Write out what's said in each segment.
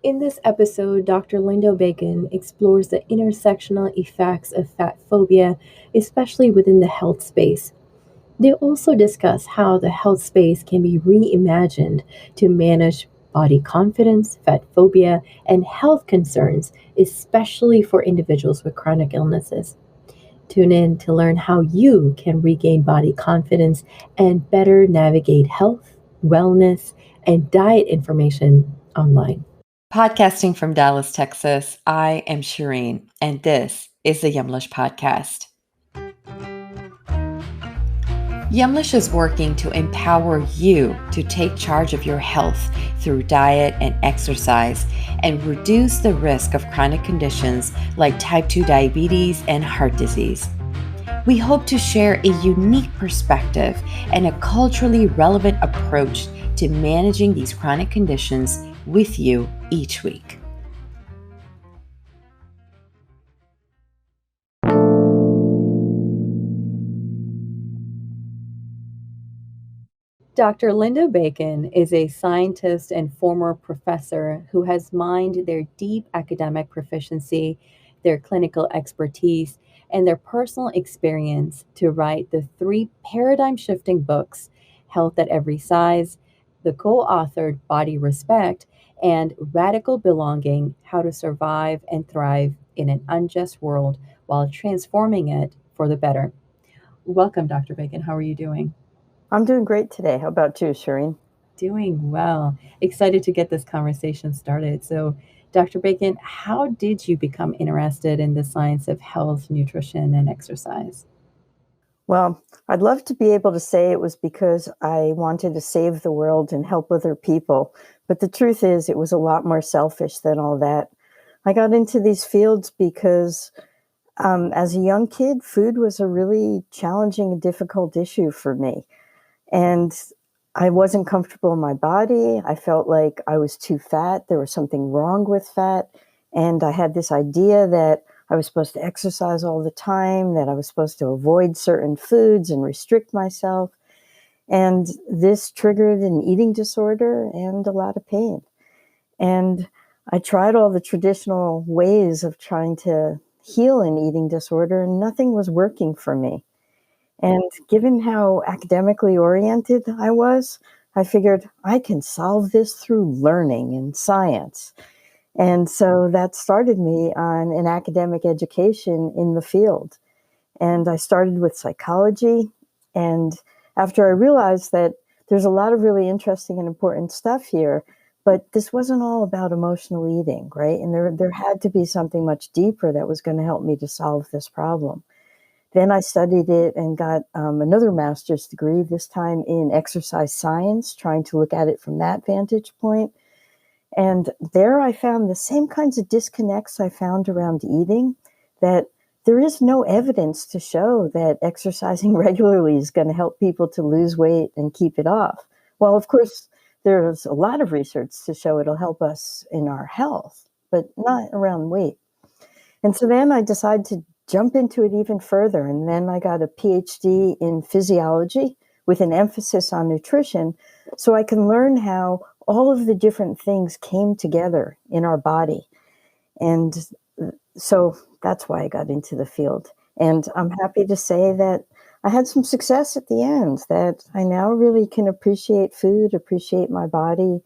In this episode, Dr. Lindo Bacon explores the intersectional effects of fat phobia, especially within the health space. They also discuss how the health space can be reimagined to manage body confidence, fat phobia, and health concerns, especially for individuals with chronic illnesses. Tune in to learn how you can regain body confidence and better navigate health, wellness, and diet information online. Podcasting from Dallas, Texas, I am Shireen, and this is the Yumlish Podcast. Yumlish is working to empower you to take charge of your health through diet and exercise and reduce the risk of chronic conditions like type 2 diabetes and heart disease. We hope to share a unique perspective and a culturally relevant approach to managing these chronic conditions with you each week. Dr. Lindo Bacon is a scientist and former professor who has mined their deep academic proficiency, their clinical expertise, and their personal experience to write the three paradigm shifting books Health at Every Size, the co authored Body Respect, and Radical Belonging How to Survive and Thrive in an Unjust World while Transforming It for the Better. Welcome, Dr. Bacon. How are you doing? I'm doing great today. How about you, Shireen? Doing well. Excited to get this conversation started. So, Dr. Bacon, how did you become interested in the science of health, nutrition, and exercise? Well, I'd love to be able to say it was because I wanted to save the world and help other people. But the truth is, it was a lot more selfish than all that. I got into these fields because as a young kid, food was a really challenging and difficult issue for me. And I wasn't comfortable in my body. I felt like I was too fat. There was something wrong with fat. And I had this idea that I was supposed to exercise all the time, that I was supposed to avoid certain foods and restrict myself. And this triggered an eating disorder and a lot of pain. And I tried all the traditional ways of trying to heal an eating disorder, and nothing was working for me. And given how academically oriented I was, I figured I can solve this through learning and science. And so that started me on an academic education in the field. And I started with psychology. And after I realized that there's a lot of really interesting and important stuff here, but this wasn't all about emotional eating, right? And there had to be something much deeper that was going to help me to solve this problem. Then I studied it and got another master's degree, this time in exercise science, trying to look at it from that vantage point. And there I found the same kinds of disconnects I found around eating, that there is no evidence to show that exercising regularly is going to help people to lose weight and keep it off. Well, of course, there's a lot of research to show it'll help us in our health, but not around weight. And so then I decided to jump into it even further. And then I got a PhD in physiology with an emphasis on nutrition, so I can learn how all of the different things came together in our body. And so that's why I got into the field. And I'm happy to say that I had some success at the end, that I now really can appreciate food, appreciate my body,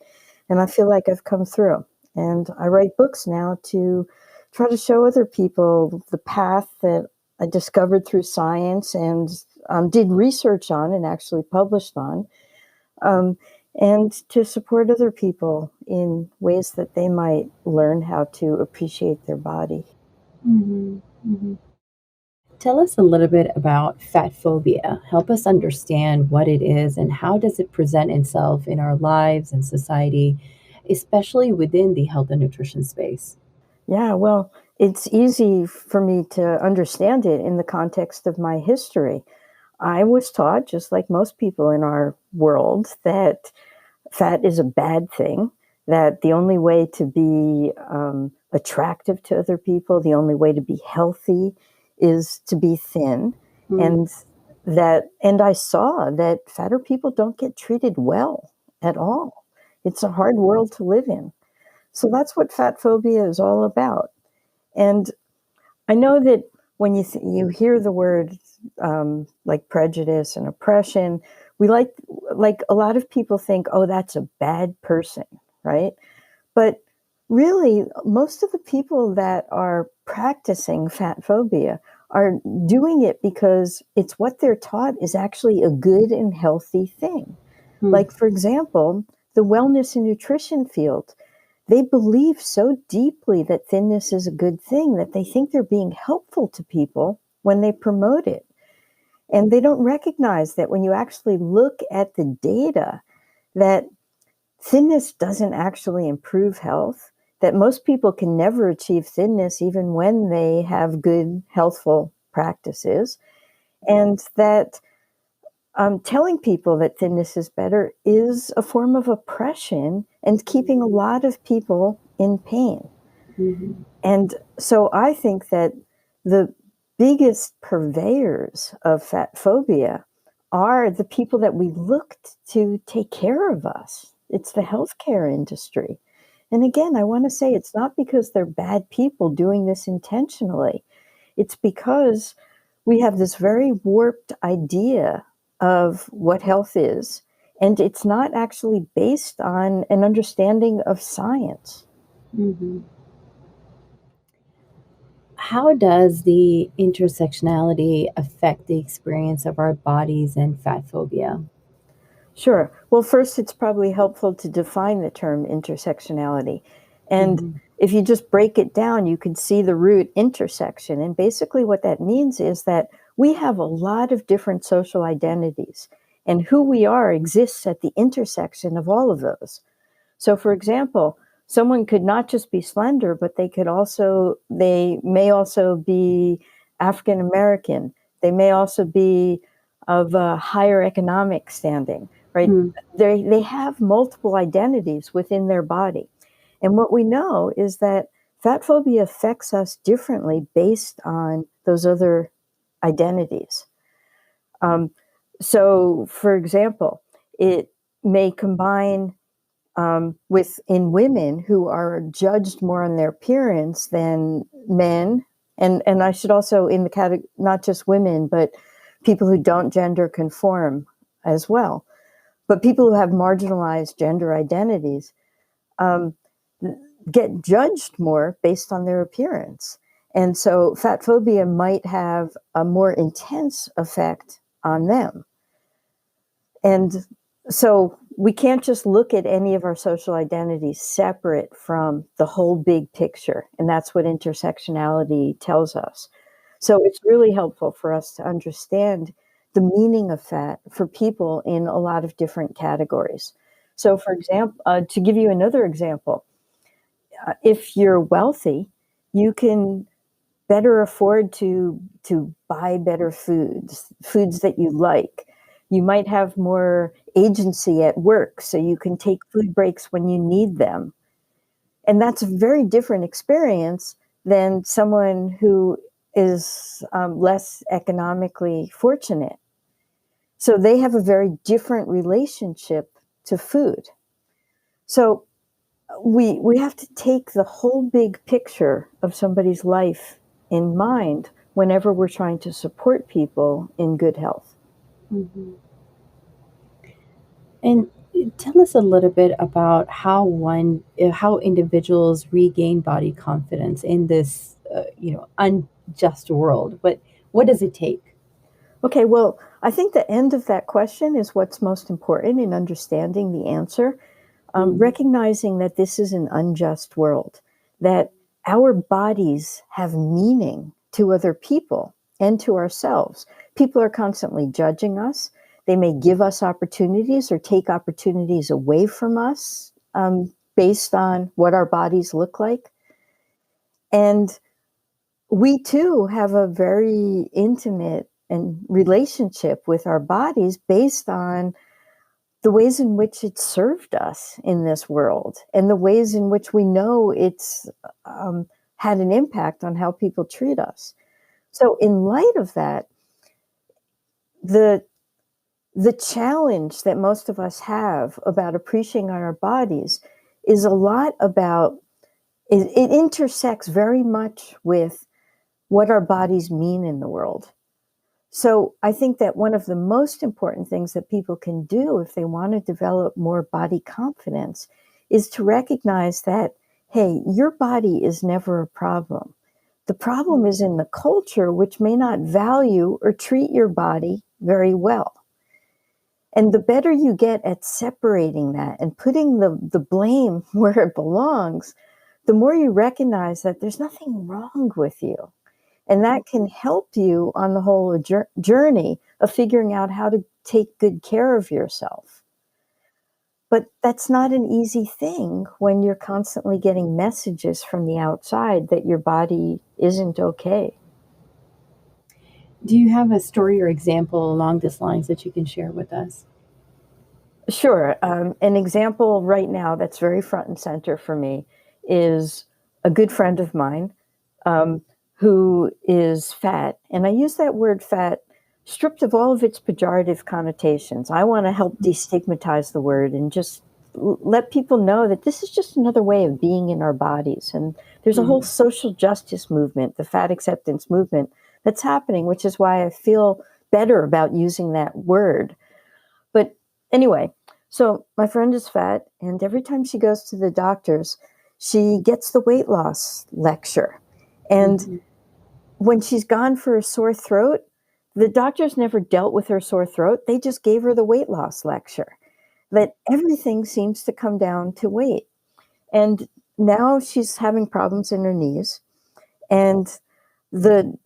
and I feel like I've come through. And I write books now to try to show other people the path that I discovered through science and did research on and actually published on, and to support other people in ways that they might learn how to appreciate their body. Mm-hmm. Mm-hmm. Tell us a little bit about fat phobia. Help us understand what it is and how does it present itself in our lives and society, especially within the health and nutrition space. Yeah, well, it's easy for me to understand it in the context of my history. I was taught, just like most people in our world, that fat is a bad thing, that the only way to be attractive to other people, the only way to be healthy is to be thin. Mm. And I saw that fatter people don't get treated well at all. It's a hard world to live in. So that's what fat phobia is all about. And I know that when you hear the word like prejudice and oppression, we like a lot of people think, oh, that's a bad person, right? But really, most of the people that are practicing fat phobia are doing it because it's what they're taught is actually a good and healthy thing. Hmm. Like, for example, the wellness and nutrition field, they believe so deeply that thinness is a good thing that they think they're being helpful to people when they promote it. And they don't recognize that when you actually look at the data, that thinness doesn't actually improve health, that most people can never achieve thinness even when they have good, healthful practices, and that telling people that thinness is better is a form of oppression and keeping a lot of people in pain. Mhm. And so I think that the biggest purveyors of fat phobia are the people that we looked to take care of us. It's the healthcare industry. And again, I want to say it's not because they're bad people doing this intentionally. It's because we have this very warped idea of what health is, and it's not actually based on an understanding of science. Mhm. How does the intersectionality affect the experience of our bodies and fat phobia? Sure. Well, first, it's probably helpful to define the term intersectionality. And Mhm. if you just break it down, you can see the root intersection. And basically, what that means is that we have a lot of different social identities, and who we are exists at the intersection of all of those. So, for example, someone could not just be slender, but they may also be African American. They may also be of a higher economic standing, right? Hmm. They have multiple identities within their body. And what we know is that fat phobia affects us differently based on those other identities. Um, so, for example, it may combine with in women who are judged more on their appearance than men, and I should also in the category not just women, but people who don't gender conform as well, but people who have marginalized gender identities um, get judged more based on their appearance, and so fat phobia might have a more intense effect on them. And so we can't just look at any of our social identities separate from the whole big picture. And that's what intersectionality tells us. So it's really helpful for us to understand the meaning of fat for people in a lot of different categories. So, for example, to give you another example, if you're wealthy, you can better afford to buy better foods that you like. You might have more agency at work, so you can take food breaks when you need them. And that's a very different experience than someone who is less economically fortunate. So they have a very different relationship to food. So we have to take the whole big picture of somebody's life in mind whenever we're trying to support people in good health. Mhm. And tell us a little bit about how individuals regain body confidence in this, unjust world. What does it take? Okay, well, I think the end of that question is what's most important in understanding the answer. Mm. Recognizing that this is an unjust world, that our bodies have meaning to other people and to ourselves. People are constantly judging us. They may give us opportunities or take opportunities away from us based on what our bodies look like. And we too have a very intimate and relationship with our bodies based on the ways in which it served us in this world and the ways in which we know it's had an impact on how people treat us. So, in light of that, the the challenge that most of us have about appreciating our bodies is a lot about it intersects very much with what our bodies mean in the world. So I think that one of the most important things that people can do if they want to develop more body confidence is to recognize that, hey, your body is never a problem. The problem is in the culture, which may not value or treat your body very well. And the better you get at separating that and putting the blame where it belongs, the more you recognize that there's nothing wrong with you. And that can help you on the whole journey of figuring out how to take good care of yourself. But that's not an easy thing when you're constantly getting messages from the outside that your body isn't okay. Do you have a story or example along these lines that you can share with us? Sure. An example right now that's very front and center for me is a good friend of mine um, who is fat. And I use that word fat stripped of all of its pejorative connotations. I want to help destigmatize the word and just let people know that this is just another way of being in our bodies. And there's a whole Mm. social justice movement, the fat acceptance movement, that's happening, which is why I feel better about using that word. But anyway, so my friend is fat, and every time she goes to the doctors, she gets the weight loss lecture. And Mhm. when she's gone for a sore throat, the doctors never dealt with her sore throat. They just gave her the weight loss lecture. That everything seems to come down to weight. And now she's having problems in her knees. And the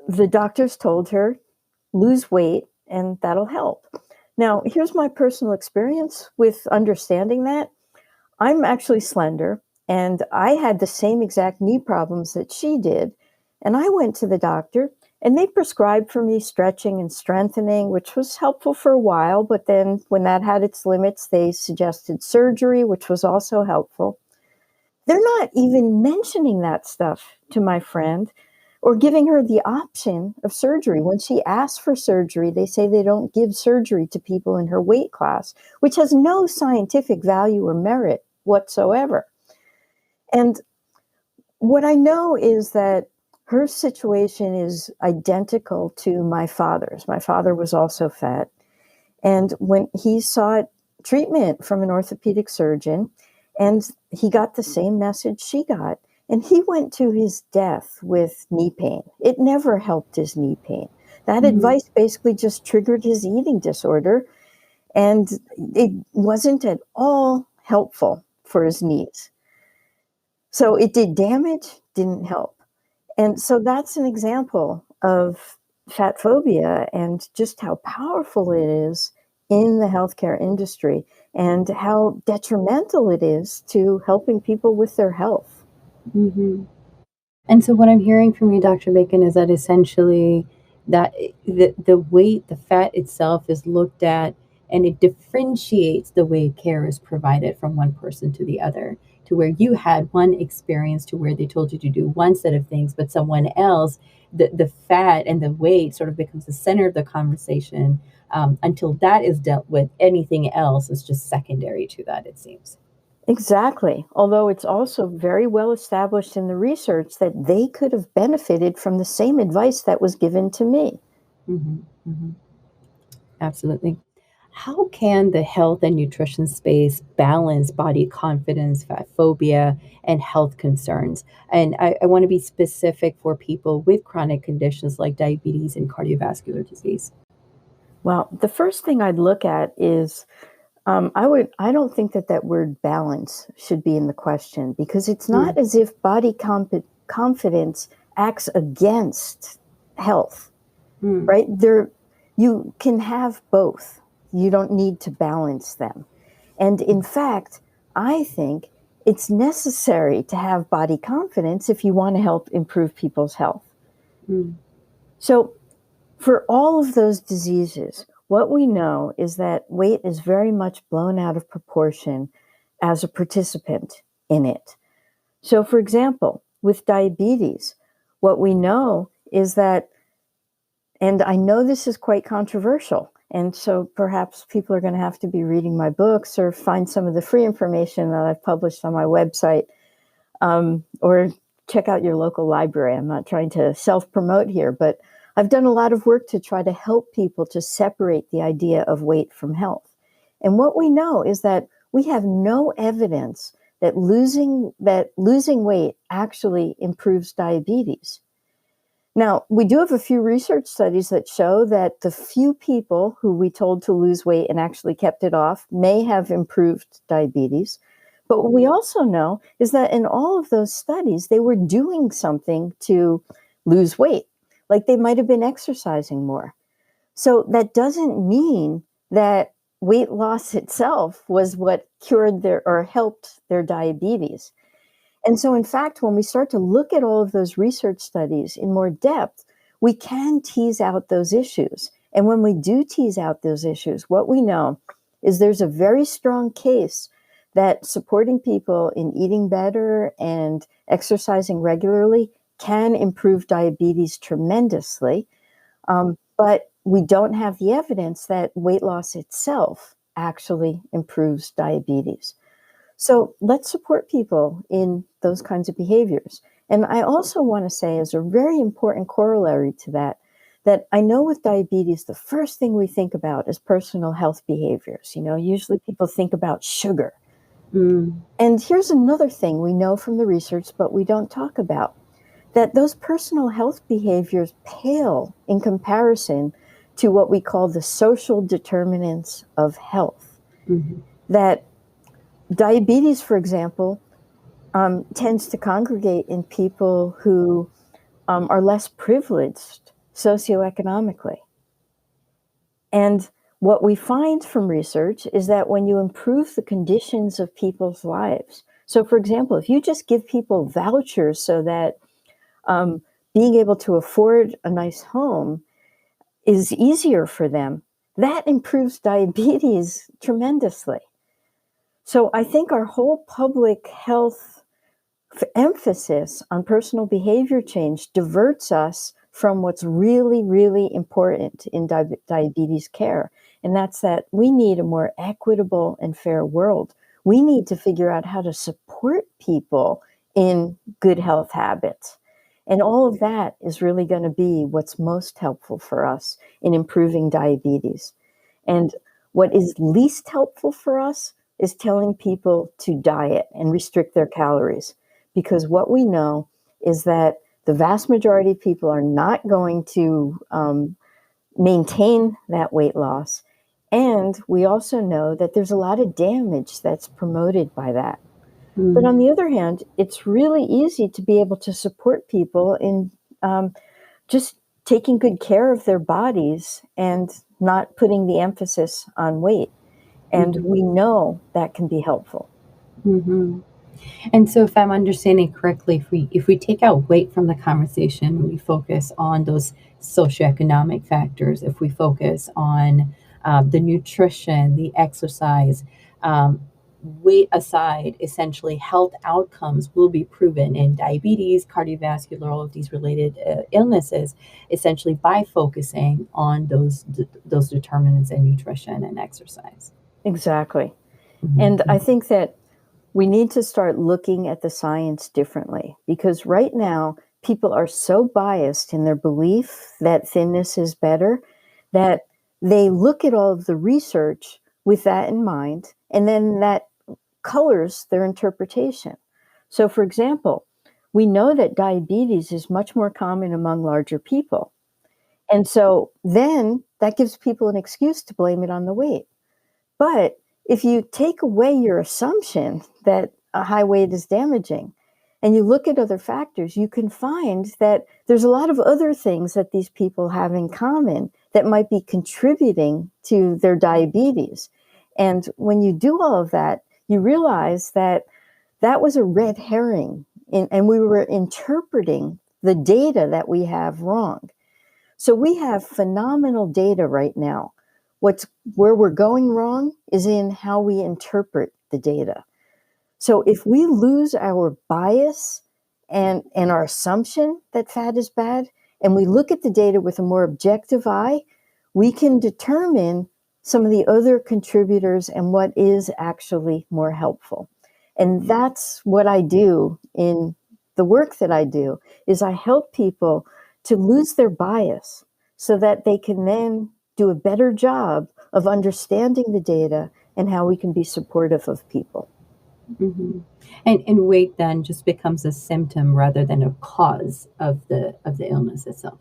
the doctors told her, lose weight, and that'll help. Now, here's my personal experience with understanding that. I'm actually slender, and I had the same exact knee problems that she did. And I went to the doctor, and they prescribed for me stretching and strengthening, which was helpful for a while. But then, when that had its limits, they suggested surgery, which was also helpful. They're not even mentioning that stuff to my friend or giving her the option of surgery. When she asks for surgery, they say they don't give surgery to people in her weight class, which has no scientific value or merit whatsoever. And what I know is that her situation is identical to my father's. My father was also fat. And when he sought treatment from an orthopedic surgeon, and he got the same message she got, and he went to his death with knee pain. It never helped his knee pain. That Mhm. advice basically just triggered his eating disorder, and it wasn't at all helpful for his knees. So it did damage, didn't help. And so that's an example of fat phobia and just how powerful it is in the healthcare industry and how detrimental it is to helping people with their health. Mhm. And so what I'm hearing from you, Dr. Bacon, is that essentially that the weight, the fat itself is looked at and it differentiates the way care is provided from one person to the other, to where you had one experience to where they told you to do one set of things, but someone else, the fat and the weight sort of becomes the center of the conversation. Until that is dealt with, anything else is just secondary to that, it seems. Exactly. Although it's also very well established in the research that they could have benefited from the same advice that was given to me. Hmm. Hmm. Absolutely. How can the health and nutrition space balance body confidence, fat phobia, and health concerns? And I want to be specific for people with chronic conditions like diabetes and cardiovascular disease. Well, the first thing I'd look at is I don't think that that word balance should be in the question because it's not Mm, as if confidence acts against health, mm, right? There, you can have both. You don't need to balance them. And in fact, I think it's necessary to have body confidence if you want to help improve people's health. mm, So for all of those diseases, what we know is that weight is very much blown out of proportion as a participant in it. So, for example, with diabetes, what we know is that, and I know this is quite controversial, and so perhaps people are going to have to be reading my books or find some of the free information that I've published on my website. or check out your local library. I'm not trying to self-promote here, but I've done a lot of work to try to help people to separate the idea of weight from health. And what we know is that we have no evidence that losing weight actually improves diabetes. Now, we do have a few research studies that show that the few people who we told to lose weight and actually kept it off may have improved diabetes. But what we also know is that in all of those studies, they were doing something to lose weight, like they might have been exercising more. So that doesn't mean that weight loss itself was what cured their or helped their diabetes. And so, in fact, when we start to look at all of those research studies in more depth, we can tease out those issues. And when we do tease out those issues, what we know is there's a very strong case that supporting people in eating better and exercising regularly can improve diabetes tremendously. But we don't have the evidence that weight loss itself actually improves diabetes. So let's support people in those kinds of behaviors. And I also want to say, as a very important corollary to that, that I know with diabetes, the first thing we think about is personal health behaviors. Usually people think about sugar. And here's another thing we know from the research, but we don't talk about, that those personal health behaviors pale in comparison to what we call the social determinants of health. That diabetes, for example, tends to congregate in people who are less privileged socioeconomically. And what we find from research is that when you improve the conditions of people's lives, so for example, if you just give people vouchers so that being able to afford a nice home is easier for them, that improves diabetes tremendously. So I think our whole public health emphasis on personal behavior change diverts us from what's really, really important in diabetes care. And that's that we need a more equitable and fair world. We need to figure out how to support people in good health habits. And all of that is really going to be what's most helpful for us in improving diabetes. And what is least helpful for us is telling people to diet and restrict their calories. Because what we know is that the vast majority of people are not going to maintain that weight loss. And we also know that there's a lot of damage that's promoted by that. But on the other hand, it's really easy to be able to support people in just taking good care of their bodies and not putting the emphasis on weight. And we know that can be helpful. And so, if I'm understanding correctly, if we take out weight from the conversation, we focus on those socioeconomic factors. If we focus on the nutrition, the exercise, weight aside, essentially, health outcomes will be proven in diabetes, cardiovascular, all of these related illnesses, essentially by focusing on those determinants in nutrition and exercise. Exactly. And I think that we need to start looking at the science differently, because right now people are so biased in their belief that thinness is better that they look at all of the research with that in mind, and then that colors their interpretation. So, for example, we know that diabetes is much more common among larger people. And so then that gives people an excuse to blame it on the weight. But if you take away your assumption that a high weight is damaging and you look at other factors, you can find that there's a lot of other things that these people have in common that might be contributing to their diabetes. And when you do all of that, you realize that that was a red herring, and we were interpreting the data that we have wrong. So we have phenomenal data right now. Where we're going wrong is in how we interpret the data. So if we lose our bias and our assumption that fat is bad, and we look at the data with a more objective eye, we can determine some of the other contributors and what is actually more helpful. And that's what I do in the work that I do, is I help people to lose their bias so that they can then do a better job of understanding the data and how we can be supportive of people. Hmm. And weight then just becomes a symptom rather than a cause of the illness itself.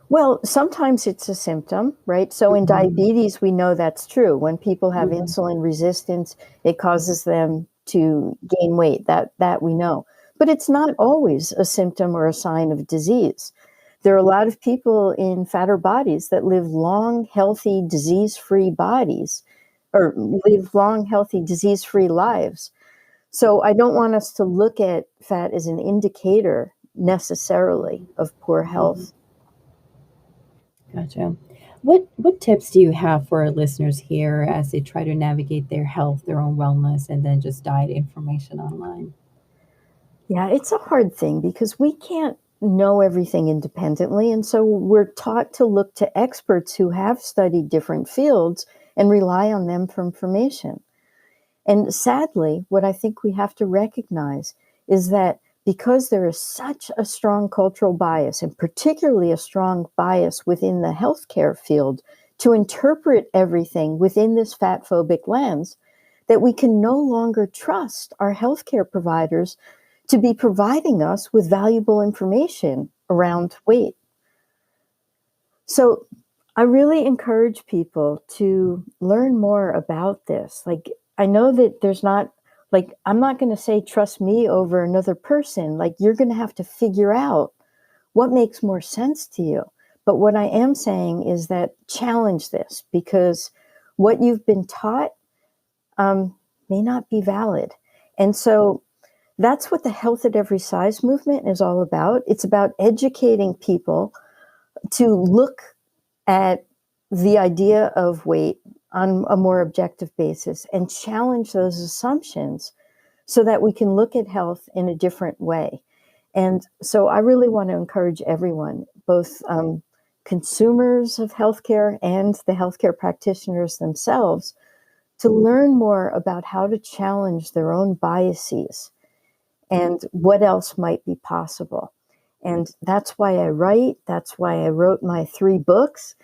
Well, sometimes it's a symptom, right? So in Hmm. diabetes, we know that's true. When people have Hmm. insulin resistance, it causes them to gain weight. That we know. But it's not always a symptom or a sign of disease. There are a lot of people in fatter bodies that live long, healthy, disease-free bodies, or live long, healthy, disease-free lives. So I don't want us to look at fat as an indicator necessarily of poor Hmm. health. Gotcha. What tips do you have for our listeners here as they try to navigate their health, their own wellness, and then just diet information online? Yeah, it's a hard thing because we can't know everything independently. And so we're taught to look to experts who have studied different fields and rely on them for information. And sadly, what I think we have to recognize is that because there is such a strong cultural bias, and particularly a strong bias within the healthcare field, to interpret everything within this fat phobic lens, that we can no longer trust our healthcare providers to be providing us with valuable information around weight. So I really encourage people to learn more about this. Like, I know that there's not, like, I'm not going to say trust me over another person. Like, you're going to have to figure out what makes more sense to you. But what I am saying is that challenge this, because what you've been taught um, may not be valid. And so that's what the Health at Every Size movement is all about. It's about educating people to look at the idea of weight on a more objective basis and challenge those assumptions so that we can look at health in a different way. And so I really want to encourage everyone, both consumers of healthcare and the healthcare practitioners themselves, to learn more about how to challenge their own biases and what else might be possible. And that's why I write. That's why I wrote my 3 books.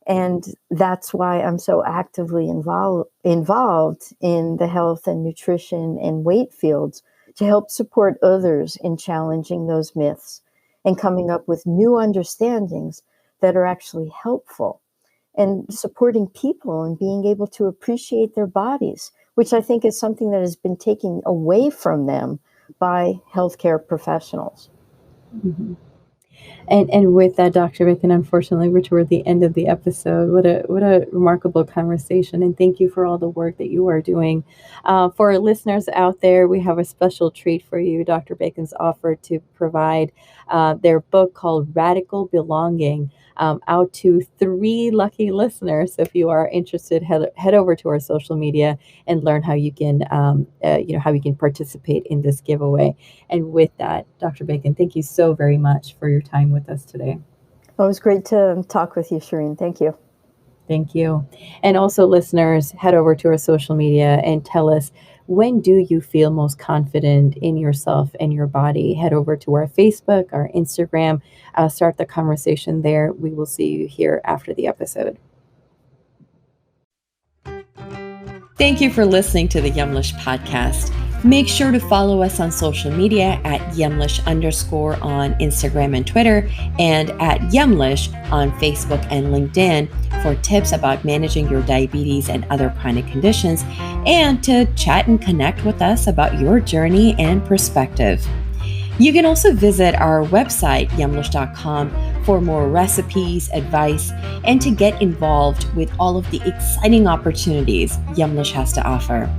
And that's why I'm so actively involved in the health and nutrition and weight fields, to help support others in challenging those myths and coming up with new understandings that are actually helpful, and supporting people and being able to appreciate their bodies, which I think is something that has been taken away from them by healthcare professionals. Mhm. And with that, Dr. Bacon, unfortunately, we're toward the end of the episode. What a remarkable conversation, and thank you for all the work that you are doing. For our listeners out there, we have a special treat for you. Dr. Bacon's offered to provide their book called Radical Belonging out to 3 lucky listeners. So if you are interested, head over to our social media and learn how you can how you can participate in this giveaway. And with that, Dr. Bacon, thank you so very much for your time with us today. Well, it was great to talk with you, Shireen. Thank you. Thank you. And also, listeners, head over to our social media and tell us, when do you feel most confident in yourself and your body? Head over to our Facebook, our Instagram, start the conversation there. We will see you here after the episode. Thank you for listening to the Yumlish Podcast. Make sure to follow us on social media at Yumlish_ on Instagram and Twitter, and at Yumlish on Facebook and LinkedIn for tips about managing your diabetes and other chronic conditions, and to chat and connect with us about your journey and perspective. You can also visit our website, yumlish.com, for more recipes, advice, and to get involved with all of the exciting opportunities Yumlish has to offer.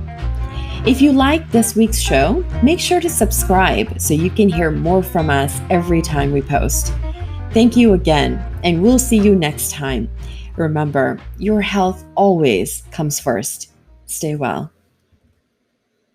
If you like this week's show, make sure to subscribe so you can hear more from us every time we post. Thank you again, and we'll see you next time. Remember, your health always comes first. Stay well.